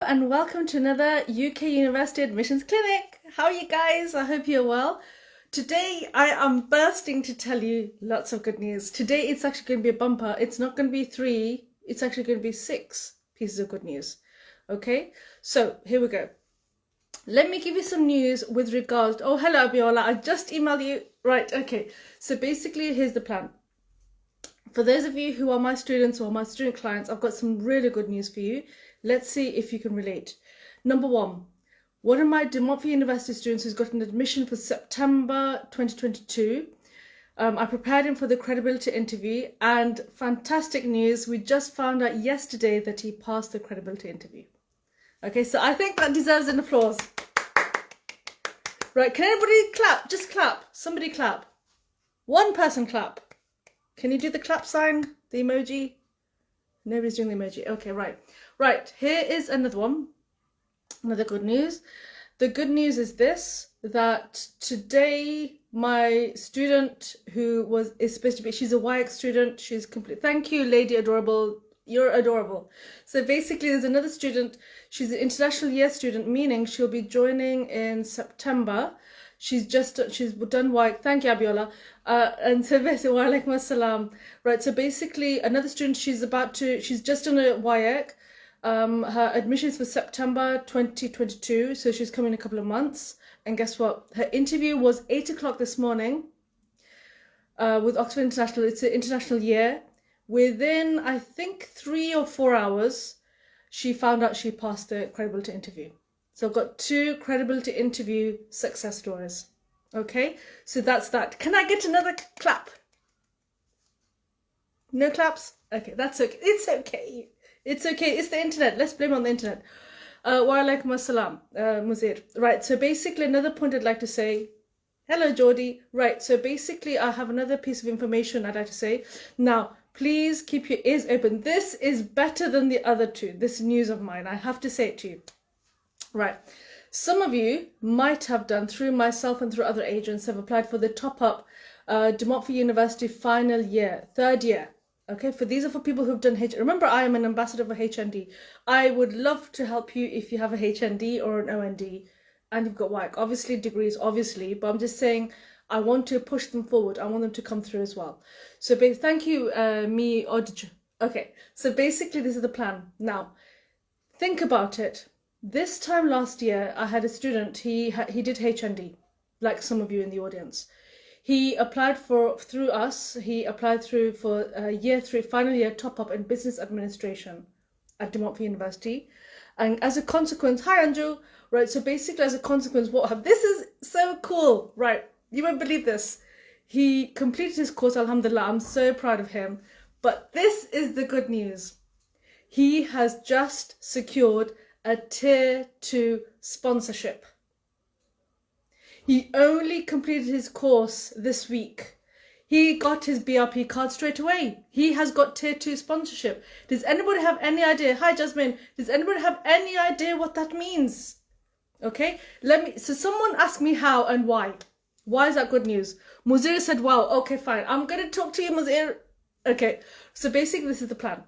and welcome to another UK University Admissions Clinic. How are you guys? I hope you're well. Today I am bursting to tell you lots of good news. Today it's actually going to be a bumper. It's not going to be 3, it's actually going to be 6 pieces of good news. Okay, so here we go. Let me give you some news with regards. Oh, hello Abiola, I just emailed you. Right, okay. So basically here's the plan. For those of you who are my students or my student clients, I've got some really good news for you. Let's see if you can relate. Number one of my De Montfort University students who's got an admission for September 2022. I prepared him for the credibility interview, and fantastic news, we just found out yesterday that he passed the credibility interview. Okay, so I think that deserves an applause. Right, can anybody clap? Just clap. Somebody clap. One person clap. Can you do the clap sign, the emoji? Nobody's doing the emoji. Okay, right. Right, here is another one. Another good news. The good news is this, that today my student who is supposed to be, she's a YX student, she's complete. Thank you, Lady Adorable. You're adorable. So basically there's another student, she's an international year student, meaning she'll be joining in September. She's done YX. Thank you, Abiola. And so basically, wa alaikum assalam. Right, so basically another student, she's just done a YX. Her admission is for September 2022, so she's coming in a couple of months. And guess what? Her interview was 8 o'clock this morning with Oxford International. It's an international year. Within, I think, 3 or 4 hours, she found out she passed the credibility interview. So I've got 2 credibility interview success stories. Okay, so that's that. Can I get another clap? No claps? Okay, that's okay. It's okay. It's okay. It's the internet. Let's blame it on the internet. Wa alaikum assalam, Muzir. Right, so basically another point I'd like to say. Hello, Geordie. Right, so basically I have another piece of information I'd like to say. Now, please keep your ears open. This is better than the other 2. This news of mine. I have to say it to you. Right, some of you might have done, through myself and through other agents, have applied for the top-up De Montfort University final year, 3rd year. Okay, these are for people who've done Remember, I am an ambassador for HND. I would love to help you if you have a HND or an OND and you've got YC. Obviously, degrees, obviously, but I'm just saying I want to push them forward. I want them to come through as well. So thank you, me. Okay, so basically this is the plan. Now, think about it. This time last year, I had a student, he did HND, like some of you in the audience. He applied through us, he applied for year 3, final year top-up in business administration at De Montfort University. And as a consequence, hi Anju, right, so basically as a consequence, this is so cool, right, you won't believe this. He completed his course, alhamdulillah, I'm so proud of him. But this is the good news. He has just secured a Tier 2 sponsorship. He only completed his course this week. He got his BRP card straight away. He has got Tier 2 sponsorship. Does anybody have any idea? Hi Jasmine. Does anybody have any idea what that means? Okay, so someone asked me how and why. Why is that good news? Muzir said, wow, okay, fine. I'm going to talk to you, Muzir. Okay, so basically this is the plan.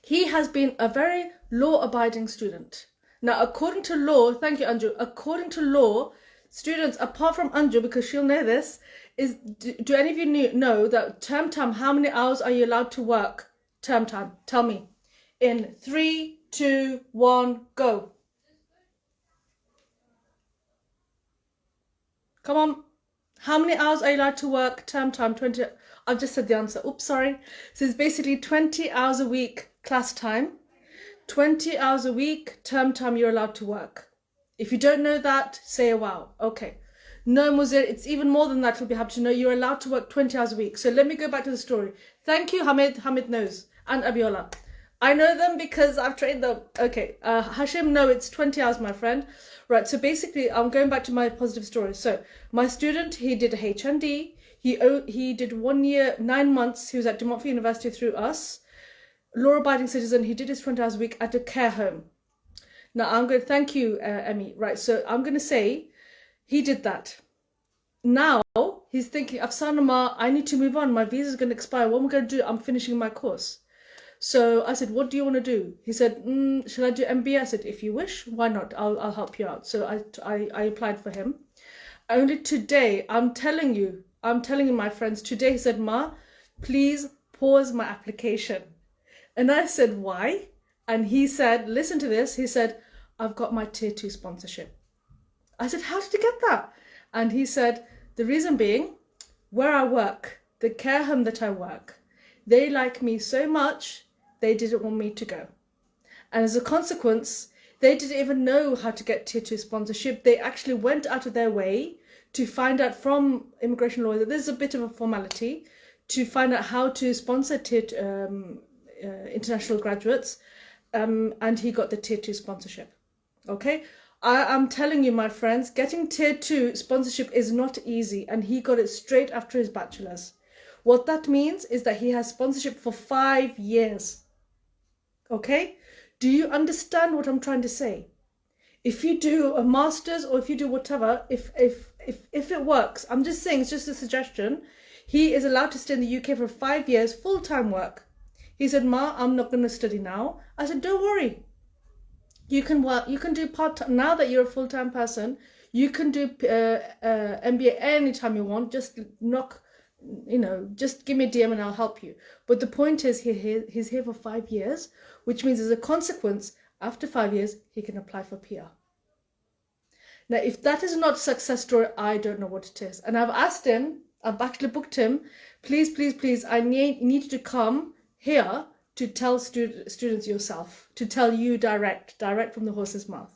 He has been a very law-abiding student. Now, according to law, thank you, Anju. According to law, students, apart from Anju, because she'll know this, do any of you know that term time, how many hours are you allowed to work term time? Tell me. In 3, 2, 1, go. Come on. How many hours are you allowed to work term time? 20. I've just said the answer. Oops, sorry. So it's basically 20 hours a week class time. 20 hours a week, term time you're allowed to work. If you don't know that, say a wow. Okay. No, Muzir, it's even more than that. You'll be happy to know you're allowed to work 20 hours a week. So let me go back to the story. Thank you, Hamid. Hamid knows. And Abiola. I know them because I've trained them. Okay. Hashim, no, it's 20 hours, my friend. Right. So basically, I'm going back to my positive story. So my student, he did a HND. He did 1 year, 9 months. He was at De Montfort University through us. Law-abiding citizen, he did his 20 hours a week at a care home. Now, I'm going to thank you, Emmy. Right, so I'm going to say he did that. Now, he's thinking, Afsanama, I need to move on. My visa is going to expire. What am I going to do? I'm finishing my course. So I said, what do you want to do? He said, should I do MBA? I said, if you wish, why not? I'll help you out. So I applied for him. Only today, I'm telling you, my friends, today he said, Ma, please pause my application. And I said, why? And he said, listen to this. He said, I've got my tier 2 sponsorship. I said, how did you get that? And he said, the reason being, where I work, the care home that I work, they like me so much, they didn't want me to go. And as a consequence, they didn't even know how to get tier 2 sponsorship. They actually went out of their way to find out from immigration law that there's a bit of a formality to find out how to sponsor international graduates. And he got the tier 2 sponsorship. Okay, I'm telling you, my friends, getting tier 2 sponsorship is not easy, and he got it straight after his bachelor's. What that means is that he has sponsorship for 5 years. Okay, do you understand what I'm trying to say? If you do a master's or if you do whatever, if it works, I'm just saying, it's just a suggestion. He is allowed to stay in the UK for 5 years, full-time work. He said, Ma, I'm not going to study now. I said, don't worry. You can work, you can do part-time. Now that you're a full-time person, you can do MBA anytime you want. Just just give me a DM and I'll help you. But the point is, he's here for 5 years, which means as a consequence, after 5 years, he can apply for PR. Now, if that is not a success story, I don't know what it is. And I've asked him, I've actually booked him, please, I need you to come here to tell students yourself, to tell you direct from the horse's mouth.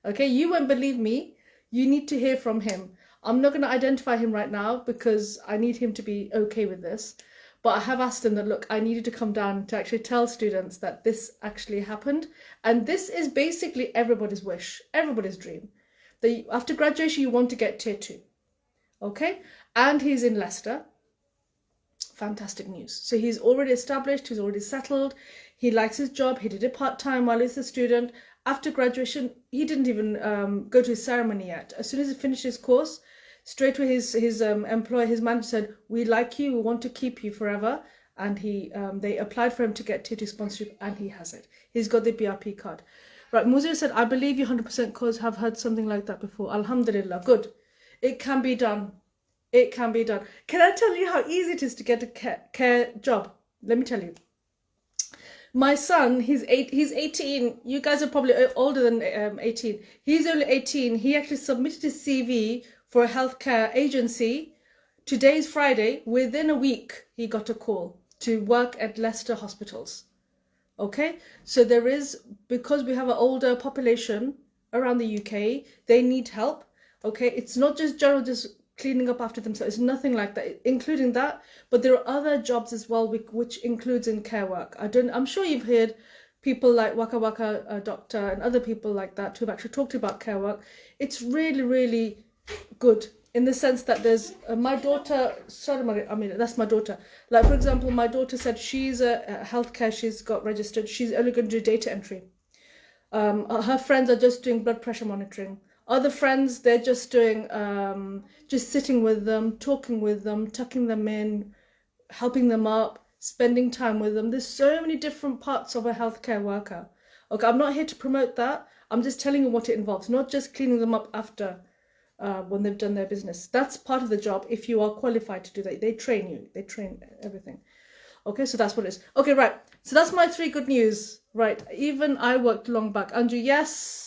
Okay, you won't believe me. You need to hear from him. I'm not going to identify him right now because I need him to be okay with this. But I have asked him that, look, I need you to come down to actually tell students that this actually happened. And this is basically everybody's wish, everybody's dream. That after graduation, you want to get tier 2. Okay, and he's in Leicester. Fantastic news. So he's already established, he's already settled, he likes his job, he did it part-time while he's a student. After graduation, he didn't even go to his ceremony yet. As soon as he finished his course, straight away his employer, his manager said, we like you, we want to keep you forever. And they applied for him to get tier 2 sponsorship, and he has it. He's got the BRP card. Right, Muzir said, I believe you 100% cause have heard something like that before. Alhamdulillah, good. It can be done. It can be done. Can I tell you how easy it is to get a care job? Let me tell you. My son, he's 18. You guys are probably older than 18. He's only 18. He actually submitted his CV for a healthcare agency. Today's Friday. Within a week, he got a call to work at Leicester hospitals. Okay? So there is, because we have an older population around the UK, they need help. Okay? It's not just general, just cleaning up after themselves. It's nothing like that, including that. But there are other jobs as well, which includes in care work. I'm sure you've heard people like Waka Waka Doctor and other people like that who've actually talked about care work. It's really, really good in the sense that there's my daughter. Sorry, I mean that's my daughter. Like for example, my daughter said she's a healthcare. She's got registered. She's only going to do data entry. Her friends are just doing blood pressure monitoring. Other friends, they're just doing, just sitting with them, talking with them, tucking them in, helping them up, spending time with them. There's so many different parts of a healthcare worker. Okay, I'm not here to promote that. I'm just telling you what it involves, not just cleaning them up after when they've done their business. That's part of the job if you are qualified to do that. They train you. They train everything. Okay, so that's what it is. Okay, right. So that's my 3 good news. Right, even I worked long back. Andrew, yes.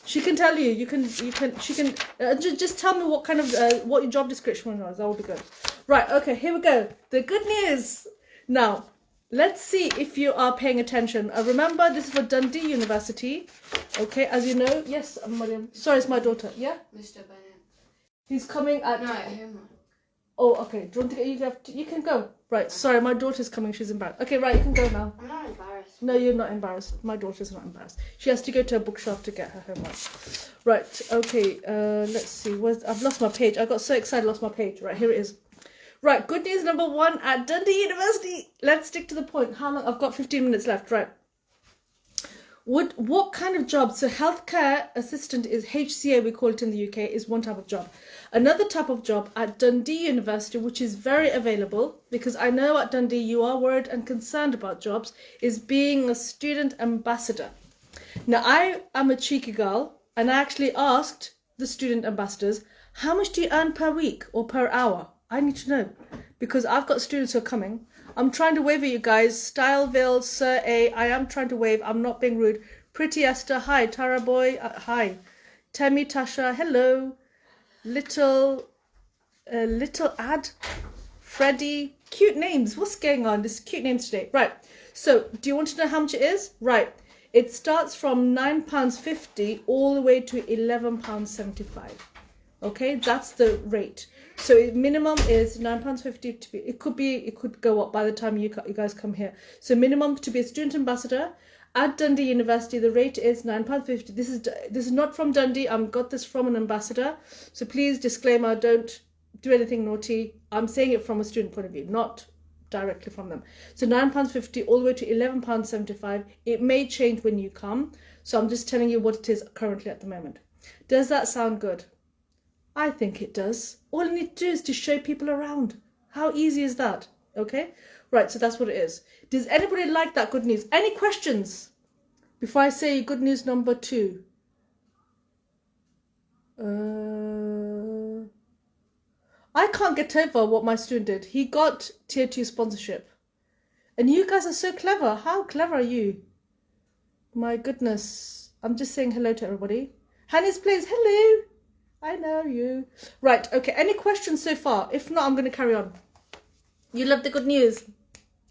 She can tell you. She can. Just tell me what kind of what your job description was. That would be good. Right. Okay. Here we go. The good news. Now, let's see if you are paying attention. Remember, this is for Dundee University. Okay. As you know, yes, Mariam. Sorry, it's my daughter. Yeah. Mr. Bennett. He's coming at. No, him. Oh, okay. Do you want to get? You can go. Right. Sorry, my daughter's coming. She's embarrassed. Okay. Right. You can go now. I'm not embarrassed. No, you're not embarrassed. My daughter's not embarrassed. She has to go to a bookshelf to get her homework. Right, okay, let's see. I've lost my page. I got so excited I lost my page. Right, here it is. Right, good news number 1 at Dundee University. Let's stick to the point. How long? I've got 15 minutes left. Right. What kind of job? So healthcare assistant is HCA, we call it in the UK, is one type of job. Another type of job at Dundee University, which is very available, because I know at Dundee you are worried and concerned about jobs, is being a student ambassador. Now, I am a cheeky girl, and I actually asked the student ambassadors, how much do you earn per week or per hour? I need to know, because I've got students who are coming. I'm trying to wave at you guys. Styleville, Sir A, I am trying to wave. I'm not being rude. Pretty Esther, hi. Tara Boy, hi. Temi Tasha, hello. Little Ad, Freddie. Cute names. What's going on? This cute names today. Right. So, do you want to know how much it is? Right. It starts from £9.50 all the way to £11.75. Okay, that's the rate. So minimum is £9.50 to be. It could go up by the time you guys come here. So minimum to be a student ambassador at Dundee University. The rate is £9.50. This is not from Dundee. I've got this from an ambassador. So please, disclaimer: don't do anything naughty. I'm saying it from a student point of view, not directly from them. So £9.50 all the way to £11.75. It may change when you come. So I'm just telling you what it is currently at the moment. Does that sound good? I think it does. All you need to do is to show people around. How easy is that? Okay? Right, so that's what it is. Does anybody like that good news? Any questions before I say good news number 2? I can't get over what my student did. He got tier 2 sponsorship. And you guys are so clever. How clever are you? My goodness. I'm just saying hello to everybody. Hanny's Place, hello. I know you. Right, okay. Any questions so far? If not, I'm going to carry on. You love the good news.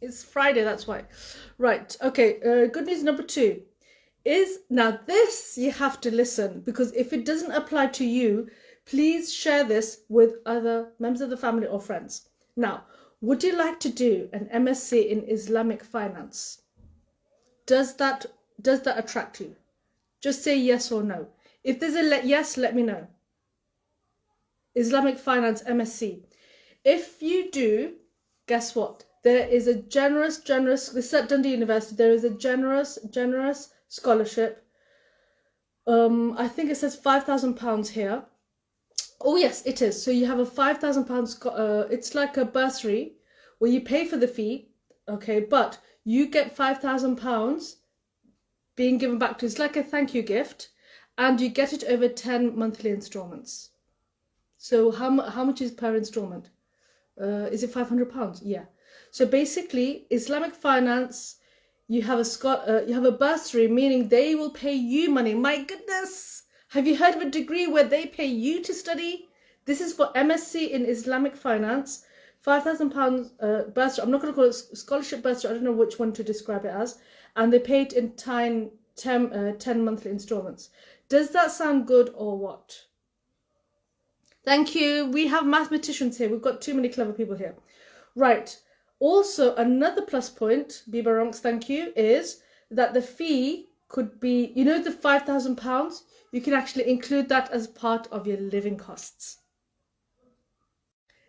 It's Friday, that's why. Right, okay. Good news number 2 is, now this you have to listen, because if it doesn't apply to you, please share this with other members of the family or friends. Now, would you like to do an MSc in Islamic Finance? Does that attract you? Just say yes or no. If there's a yes, let me know. Islamic Finance MSc. If you do, guess what? There is a generous, this is at Dundee University, there is a generous scholarship. I think it says £5,000 here. Oh yes, it is. So you have a £5,000, it's like a bursary where you pay for the fee, okay, but you get £5,000 being given back to you. It's like a thank you gift, and you get it over 10 monthly installments. So how much is per installment? Is it £500? Yeah. So basically, Islamic Finance, you have a bursary, meaning they will pay you money. My goodness, have you heard of a degree where they pay you to study? This is for MSc in Islamic Finance, £5,000 bursary. I'm not going to call it scholarship bursary. I don't know which one to describe it as, and they pay it in 10 monthly installments. Does that sound good or what? Thank you. We have mathematicians here. We've got too many clever people here. Right. Also, another plus point, Bibaronks, thank you, is that the fee could be, you know, the £5,000, you can actually include that as part of your living costs.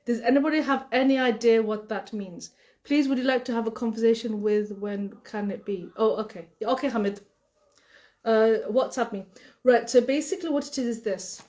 Does anybody have any idea what that means? Please, would you like to have a conversation with when can it be? Oh, okay. Okay, Hamid. WhatsApp me. Right, so basically what it is this.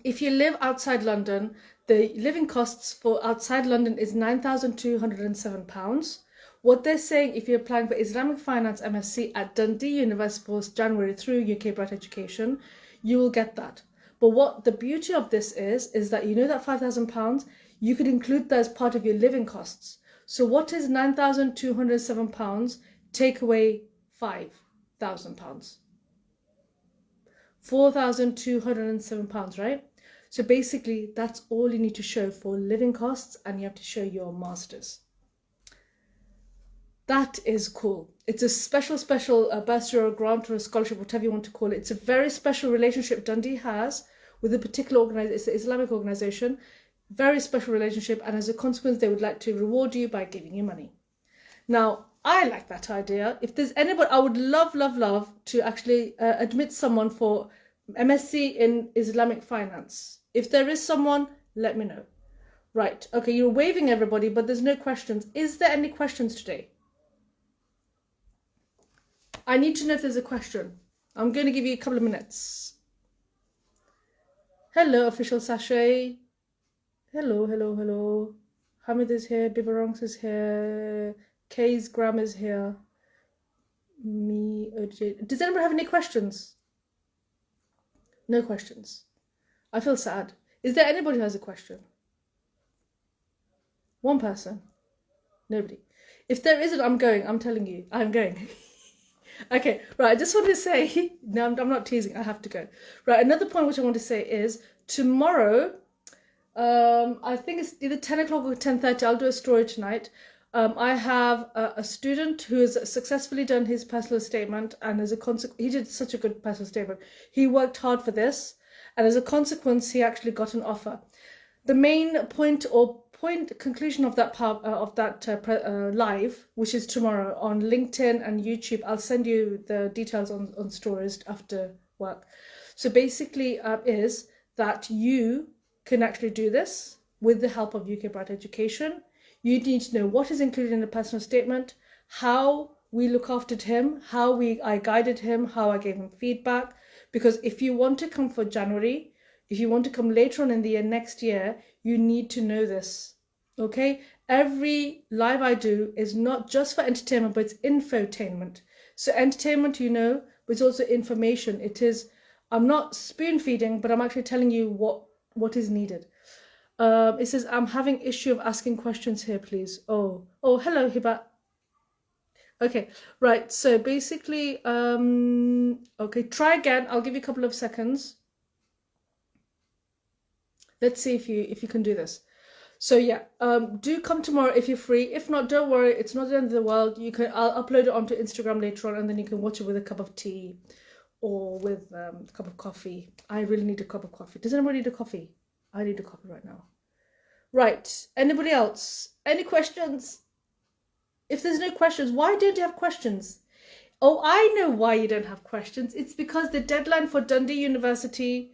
If you live outside London, the living costs for outside London is £9,207. What they're saying, if you're applying for Islamic Finance MSc at Dundee University for January through UK Bright Education, you will get that. But what the beauty of this is that you know that £5,000, you could include that as part of your living costs. So what is £9,207 take away £5,000? £4,207, right? So basically, that's all you need to show for living costs, and you have to show your master's. That is cool. It's a special bursary or a grant or a scholarship, whatever you want to call it. It's a very special relationship Dundee has with a particular organisation. It's an Islamic organisation. Very special relationship, and as a consequence, they would like to reward you by giving you money. Now, I like that idea. If there's anybody, I would love to actually admit someone for MSc in Islamic Finance. If there is someone, let me know. Right, okay, you're waving everybody, but there's no questions. Is there any questions today? I need to know if there's a question. I'm going to give you a couple of minutes. Hello, official sachet. Hello, hello, hello. Hamid is here. Biberongs is here. Kay's Gram is here. Me, OJ. Does anyone have any questions? No questions. I feel sad. Is there anybody who has a question? One person? Nobody. If there isn't, I'm going. I'm telling you. I'm going. Okay, right. I just want to say, no, I'm not teasing. I have to go. Right, another point which I want to say is tomorrow, I think it's either 10 o'clock or 10:30. I'll do a story tonight. I have a student who has successfully done his personal statement, and as a consequence, he did such a good personal statement. He worked hard for this, and as a consequence, he actually got an offer. The main point conclusion of that live, which is tomorrow on LinkedIn and YouTube. I'll send you the details on stories after work. So basically, is that you can actually do this with the help of UK Bright Education. You need to know what is included in the personal statement, how we look after him, how I guided him, how I gave him feedback. Because if you want to come for January, if you want to come later on in the year, next year, you need to know this. Okay? Every live I do is not just for entertainment, but it's infotainment. So entertainment, you know, but it's also information. I'm not spoon feeding, but I'm actually telling you what is needed. It says, I'm having issue of asking questions here, please. Oh, hello, Hiba. Okay, right. So basically, okay, try again. I'll give you a couple of seconds. Let's see if you can do this. So yeah, do come tomorrow if you're free. If not, don't worry. It's not the end of the world. I'll upload it onto Instagram later on, and then you can watch it with a cup of tea or with a cup of coffee. I really need a cup of coffee. Does anybody need a coffee? I need a coffee right now. Right. Anybody else? Any questions? If there's no questions, why don't you have questions? Oh, I know why you don't have questions. It's because the deadline for Dundee University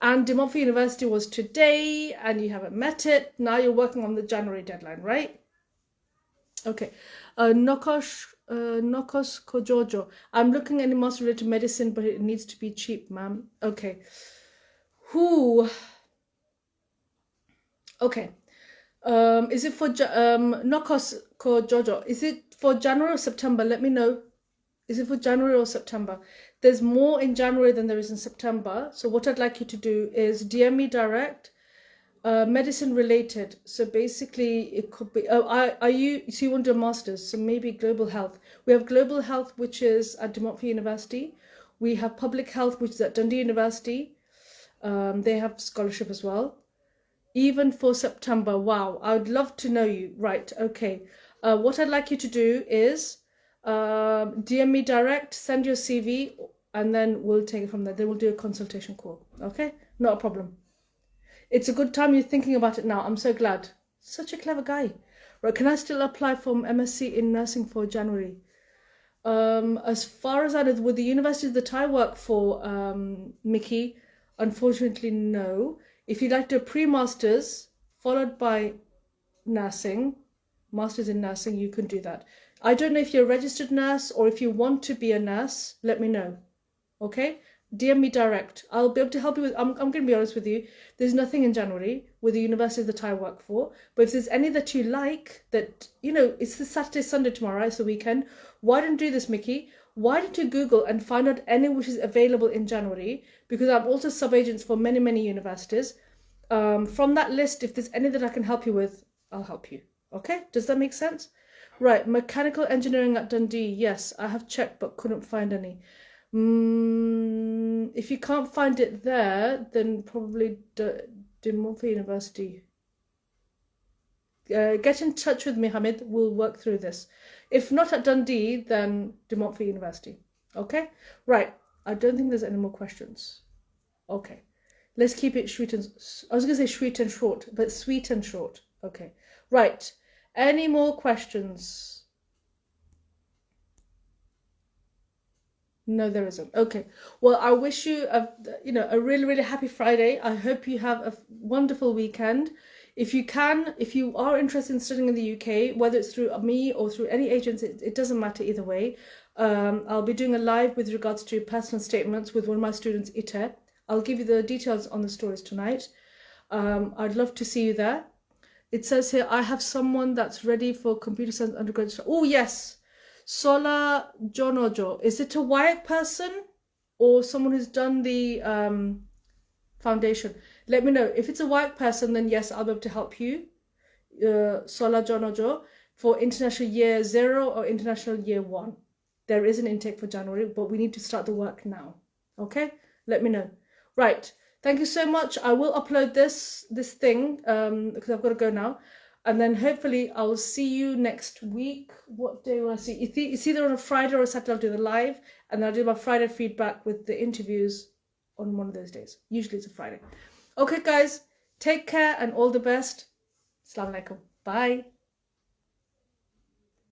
and De Montfort University was today, and you haven't met it. Now you're working on the January deadline, right? Okay. Nokos Kojojo. I'm looking at master related medicine, but it needs to be cheap, ma'am. Okay. Okay. Is it for Nokos Kojojo? Is it for January or September? Let me know. Is it for January or September? There's more in January than there is in September. So what I'd like you to do is DM me direct, medicine related. So basically it could be, so you want to do a master's, so maybe global health. We have global health, which is at De Montfort University. We have public health, which is at Dundee University. They have scholarship as well. Even for September, wow, I would love to know you. Right, okay. What I'd like you to do is DM me direct, send your CV, and then we'll take it from there. Then we'll do a consultation call. Okay? Not a problem. It's a good time you're thinking about it now. I'm so glad. Such a clever guy. Right, can I still apply for MSc in nursing for January? As far as I know, with the universities that I work for, Mickey, unfortunately, no. If you'd like to do a pre-masters followed by nursing, masters in nursing, you can do that. I don't know if you're a registered nurse or if you want to be a nurse, let me know. Okay? DM me direct. I'll be able to help you with, I'm going to be honest with you, there's nothing in January with the universities that I work for, but if there's any that you like, that, you know, it's the Saturday, Sunday tomorrow, it's the weekend, why don't you do this, Mickey? Why don't you Google and find out any which is available in January? Because I'm also sub-agents for many, many universities. From that list, if there's any that I can help you with, I'll help you. Okay? Does that make sense? Right. Mechanical engineering at Dundee. Yes, I have checked but couldn't find any. If you can't find it there, then probably De Montfort University. Get in touch with me, Hamid. We'll work through this. If not at Dundee, then De Montfort University. Okay? Right. I don't think there's any more questions. Okay. Let's keep it sweet and... I was going to say sweet and short, but sweet and short. Okay. Right. Any more questions? No, there isn't. Okay. Well, I wish you a really, really happy Friday. I hope you have a wonderful weekend. If you are interested in studying in the UK, whether it's through me or through any agency, it doesn't matter either way. I'll be doing a live with regards to personal statements with one of my students, Ita. I'll give you the details on the stories tonight. I'd love to see you there. It says here, I have someone that's ready for computer science undergraduate. Oh, yes. Sola Jonojo. Is it a white person or someone who's done the foundation? Let me know. If it's a white person, then yes, I'll be able to help you. Sola Jonojo for international year 0 or international year 1. There is an intake for January, but we need to start the work now. Okay? Let me know. Right. Thank you so much. I will upload this thing because I've got to go now. And then hopefully I'll see you next week. What day will I see? It's either on a Friday or a Saturday. I'll do the live. And then I'll do my Friday feedback with the interviews on one of those days. Usually it's a Friday. Okay, guys. Take care and all the best. Assalamu alaikum. Bye.